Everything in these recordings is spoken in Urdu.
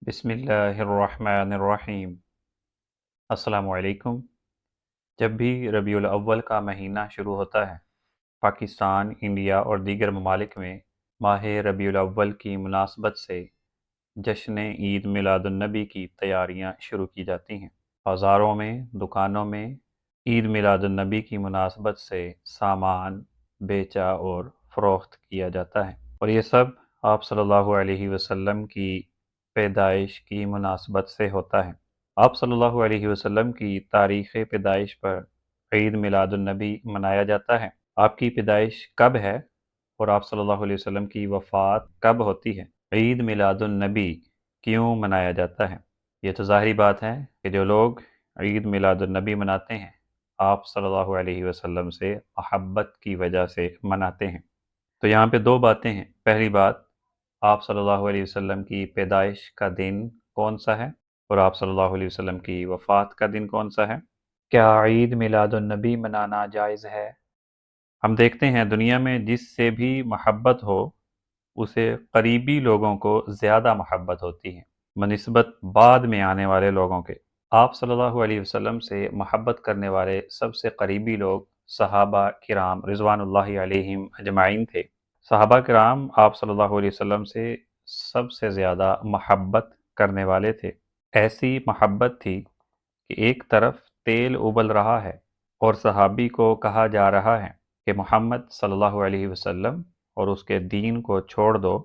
بسم اللہ الرحمن الرحیم۔ السلام علیکم۔ جب بھی ربیع الاول کا مہینہ شروع ہوتا ہے، پاکستان، انڈیا اور دیگر ممالک میں ماہ ربیع الاول کی مناسبت سے جشن عید میلاد النبی کی تیاریاں شروع کی جاتی ہیں۔ بازاروں میں، دکانوں میں عید میلاد النبی کی مناسبت سے سامان بیچا اور فروخت کیا جاتا ہے، اور یہ سب آپ صلی اللہ علیہ وسلم کی پیدائش کی مناسبت سے ہوتا ہے۔ آپ صلی اللہ علیہ وسلم کی تاریخ پیدائش پر عید میلاد النبی منایا جاتا ہے۔ آپ کی پیدائش کب ہے اور آپ صلی اللہ علیہ وسلم کی وفات کب ہوتی ہے؟ عید میلاد النبی کیوں منایا جاتا ہے؟ یہ تو ظاہری بات ہے کہ جو لوگ عید میلاد النبی مناتے ہیں، آپ صلی اللہ علیہ وسلم سے محبت کی وجہ سے مناتے ہیں۔ تو یہاں پہ دو باتیں ہیں۔ پہلی بات، آپ صلی اللہ علیہ وسلم کی پیدائش کا دن کون سا ہے، اور آپ صلی اللہ علیہ وسلم کی وفات کا دن کون سا ہے؟ کیا عید میلاد النبی منانا جائز ہے؟ ہم دیکھتے ہیں دنیا میں جس سے بھی محبت ہو، اسے قریبی لوگوں کو زیادہ محبت ہوتی ہے بنسبت بعد میں آنے والے لوگوں کے۔ آپ صلی اللہ علیہ وسلم سے محبت کرنے والے سب سے قریبی لوگ صحابہ کرام رضوان اللہ علیہم اجمعین تھے۔ صحابہ کرام آپ صلی اللہ علیہ وسلم سے سب سے زیادہ محبت کرنے والے تھے۔ ایسی محبت تھی کہ ایک طرف تیل ابل رہا ہے اور صحابی کو کہا جا رہا ہے کہ محمد صلی اللہ علیہ وسلم اور اس کے دین کو چھوڑ دو،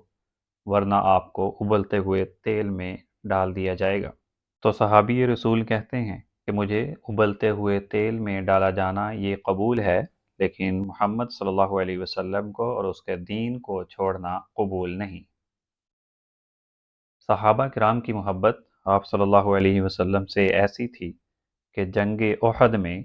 ورنہ آپ کو ابلتے ہوئے تیل میں ڈال دیا جائے گا۔ تو صحابی رسول کہتے ہیں کہ مجھے ابلتے ہوئے تیل میں ڈالا جانا یہ قبول ہے، لیکن محمد صلی اللہ علیہ وسلم کو اور اس کے دین کو چھوڑنا قبول نہیں۔ صحابہ کرام کی محبت آپ صلی اللہ علیہ وسلم سے ایسی تھی کہ جنگ احد میں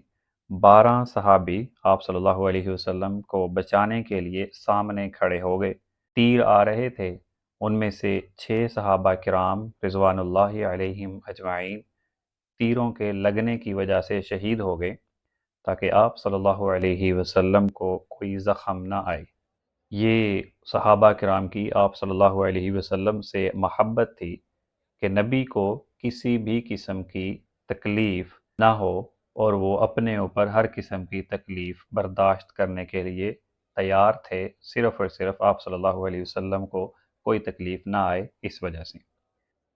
12 صحابی آپ صلی اللہ علیہ وسلم کو بچانے کے لیے سامنے کھڑے ہو گئے۔ تیر آ رہے تھے، ان میں سے 6 صحابہ کرام رضوان اللہ علیہم اجمعین تیروں کے لگنے کی وجہ سے شہید ہو گئے، تاکہ آپ صلی اللہ علیہ وسلم کو کوئی زخم نہ آئے۔ یہ صحابہ کرام کی آپ صلی اللہ علیہ وسلم سے محبت تھی کہ نبی کو کسی بھی قسم کی تکلیف نہ ہو، اور وہ اپنے اوپر ہر قسم کی تکلیف برداشت کرنے کے لیے تیار تھے، صرف اور صرف آپ صلی اللہ علیہ وسلم کو کوئی تکلیف نہ آئے اس وجہ سے۔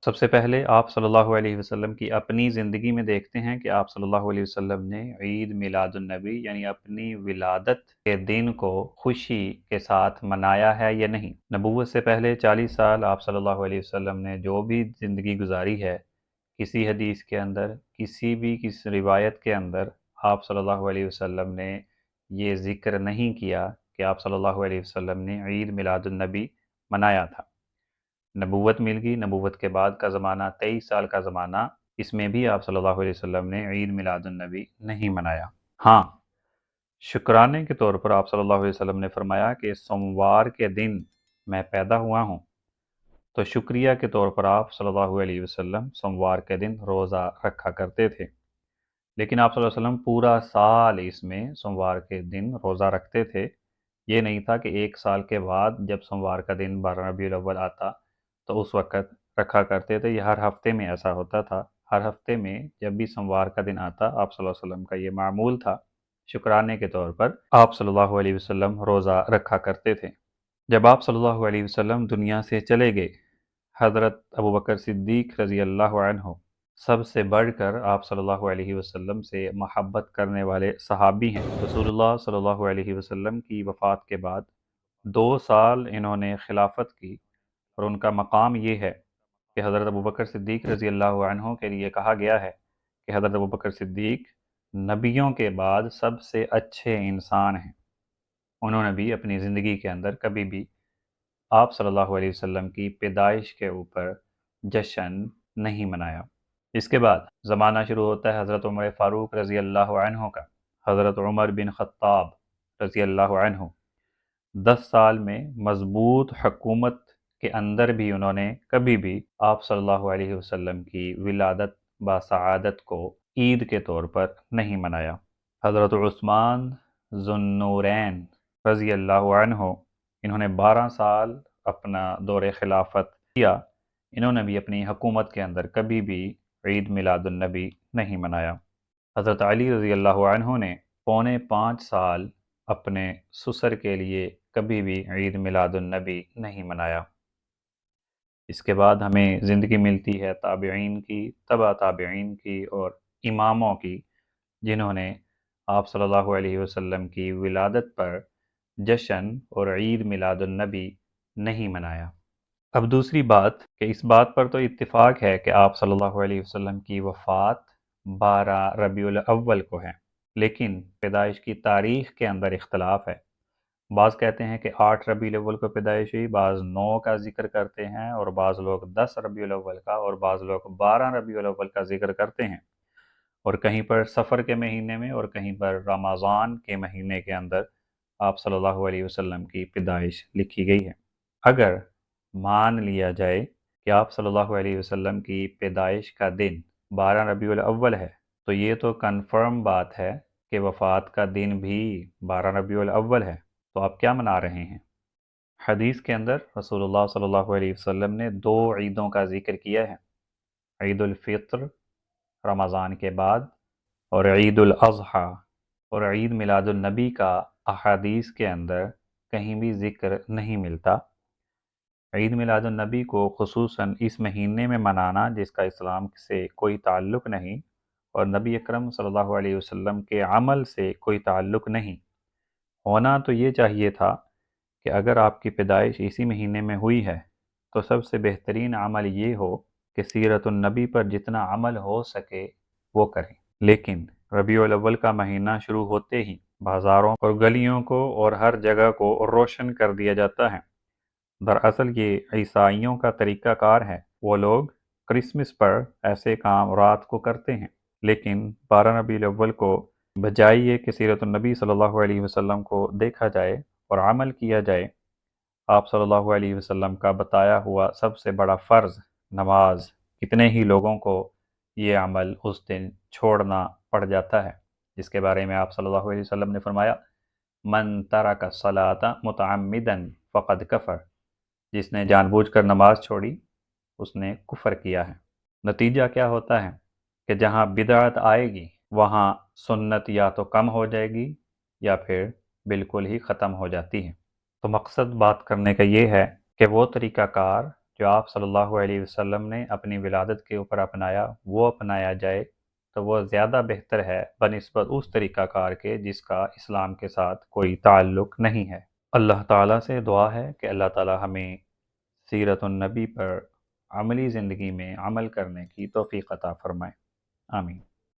سب سے پہلے آپ صلی اللہ علیہ وسلم کی اپنی زندگی میں دیکھتے ہیں کہ آپ صلی اللہ علیہ وسلم نے عید میلاد النبی یعنی اپنی ولادت کے دن کو خوشی کے ساتھ منایا ہے یا نہیں۔ نبوت سے پہلے 40 سال آپ صلی اللہ علیہ وسلم نے جو بھی زندگی گزاری ہے، کسی حدیث کے اندر، کسی روایت کے اندر آپ صلی اللہ علیہ وسلم نے یہ ذکر نہیں کیا کہ آپ صلی اللہ علیہ وسلم نے عید میلاد النبی منایا تھا۔ نبوت مل گئی، نبوت کے بعد کا زمانہ 23 سال کا زمانہ، اس میں بھی آپ صلی اللہ علیہ وسلم نے عید میلاد النبی نہیں منایا۔ ہاں، شکرانے کے طور پر آپ صلی اللہ علیہ وسلم نے فرمایا کہ سوموار کے دن میں پیدا ہوا ہوں، تو شکریہ کے طور پر آپ صلی اللہ علیہ وسلم سوموار کے دن روزہ رکھا کرتے تھے۔ لیکن آپ صلی اللہ علیہ وسلم پورا سال اس میں سوموار کے دن روزہ رکھتے تھے۔ یہ نہیں تھا کہ 1 سال کے بعد جب سوموار کا دن 12 ربیع الاول آتا تو اس وقت رکھا کرتے تھے۔ یہ ہر ہفتے میں ایسا ہوتا تھا۔ ہر ہفتے میں جب بھی سوموار کا دن آتا، آپ صلی اللہ علیہ وسلم کا یہ معمول تھا، شکرانے کے طور پر آپ صلی اللہ علیہ وسلم روزہ رکھا کرتے تھے۔ جب آپ صلی اللہ علیہ وسلم دنیا سے چلے گئے، حضرت ابوبکر صدیق رضی اللہ عنہ سب سے بڑھ کر آپ صلی اللہ علیہ وسلم سے محبت کرنے والے صحابی ہیں۔ رسول اللہ صلی اللہ علیہ وسلم کی وفات کے بعد 2 سال انہوں نے خلافت کی، اور ان کا مقام یہ ہے کہ حضرت ابوبکر صدیق رضی اللہ عنہ کے لیے کہا گیا ہے کہ حضرت ابوبکر صدیق نبیوں کے بعد سب سے اچھے انسان ہیں۔ انہوں نے بھی اپنی زندگی کے اندر کبھی بھی آپ صلی اللہ علیہ وسلم کی پیدائش کے اوپر جشن نہیں منایا۔ اس کے بعد زمانہ شروع ہوتا ہے حضرت عمر فاروق رضی اللہ عنہ کا۔ حضرت عمر بن خطاب رضی اللہ عنہ 10 سال میں مضبوط حکومت کے اندر بھی انہوں نے کبھی بھی آپ صلی اللہ علیہ وسلم کی ولادت باسعادت کو عید کے طور پر نہیں منایا۔ حضرت عثمان ذو النورین رضی اللہ عنہ، انہوں نے 12 سال اپنا دور خلافت کیا، انہوں نے بھی اپنی حکومت کے اندر کبھی بھی عید میلاد النبی نہیں منایا۔ حضرت علی رضی اللہ عنہ نے پونے 5 سال اپنے سسر کے لیے کبھی بھی عید میلاد النبی نہیں منایا۔ اس کے بعد ہمیں زندگی ملتی ہے تابعین کی، تبع تابعین کی اور اماموں کی، جنہوں نے آپ صلی اللہ علیہ وسلم کی ولادت پر جشن اور عید میلاد النبی نہیں منایا۔ اب دوسری بات کہ اس بات پر تو اتفاق ہے کہ آپ صلی اللہ علیہ وسلم کی وفات 12 ربیع الاول کو ہے، لیکن پیدائش کی تاریخ کے اندر اختلاف ہے۔ بعض کہتے ہیں کہ 8 ربیع الاول کو پیدائش ہوئی، بعض 9 کا ذکر کرتے ہیں، اور بعض لوگ 10 ربیع الاول کا، اور بعض لوگ 12 ربیع الاول کا ذکر کرتے ہیں، اور کہیں پر سفر کے مہینے میں اور کہیں پر رمضان کے مہینے کے اندر آپ صلی اللہ علیہ وسلم کی پیدائش لکھی گئی ہے۔ اگر مان لیا جائے کہ آپ صلی اللہ علیہ وسلم کی پیدائش کا دن 12 ربیع الاول ہے، تو یہ تو کنفرم بات ہے کہ وفات کا دن بھی 12 ربیع الاول ہے، تو آپ کیا منا رہے ہیں؟ حدیث کے اندر رسول اللہ صلی اللہ علیہ وسلم نے 2 عیدوں کا ذکر کیا ہے، عید الفطر رمضان کے بعد اور عید الاضحیٰ، اور عید میلاد النبی کا احادیث کے اندر کہیں بھی ذکر نہیں ملتا۔ عید میلاد النبی کو خصوصاً اس مہینے میں منانا جس کا اسلام سے کوئی تعلق نہیں اور نبی اکرم صلی اللہ علیہ وسلم کے عمل سے کوئی تعلق نہیں، ہونا تو یہ چاہیے تھا کہ اگر آپ کی پیدائش اسی مہینے میں ہوئی ہے تو سب سے بہترین عمل یہ ہو کہ سیرت النبی پر جتنا عمل ہو سکے وہ کریں، لیکن ربیع الاول کا مہینہ شروع ہوتے ہی بازاروں اور گلیوں کو اور ہر جگہ کو روشن کر دیا جاتا ہے۔ دراصل یہ عیسائیوں کا طریقہ کار ہے، وہ لوگ کرسمس پر ایسے کام رات کو کرتے ہیں، لیکن 12 ربیع الاول کو بجائے یہ کہ سیرت النبی صلی اللہ علیہ وسلم کو دیکھا جائے اور عمل کیا جائے، آپ صلی اللہ علیہ وسلم کا بتایا ہوا سب سے بڑا فرض نماز، کتنے ہی لوگوں کو یہ عمل اس دن چھوڑنا پڑ جاتا ہے، جس کے بارے میں آپ صلی اللہ علیہ وسلم نے فرمایا من ترک الصلاۃ متعمدا فقد کفر، جس نے جان بوجھ کر نماز چھوڑی اس نے کفر کیا ہے۔ نتیجہ کیا ہوتا ہے کہ جہاں بدعت آئے گی وہاں سنت یا تو کم ہو جائے گی یا پھر بالکل ہی ختم ہو جاتی ہے۔ تو مقصد بات کرنے کا یہ ہے کہ وہ طریقہ کار جو آپ صلی اللہ علیہ وسلم نے اپنی ولادت کے اوپر اپنایا وہ اپنایا جائے تو وہ زیادہ بہتر ہے بنسبت اس طریقہ کار کے جس کا اسلام کے ساتھ کوئی تعلق نہیں ہے۔ اللہ تعالیٰ سے دعا ہے کہ اللہ تعالیٰ ہمیں سیرت النبی پر عملی زندگی میں عمل کرنے کی توفیق عطا فرمائے، آمین۔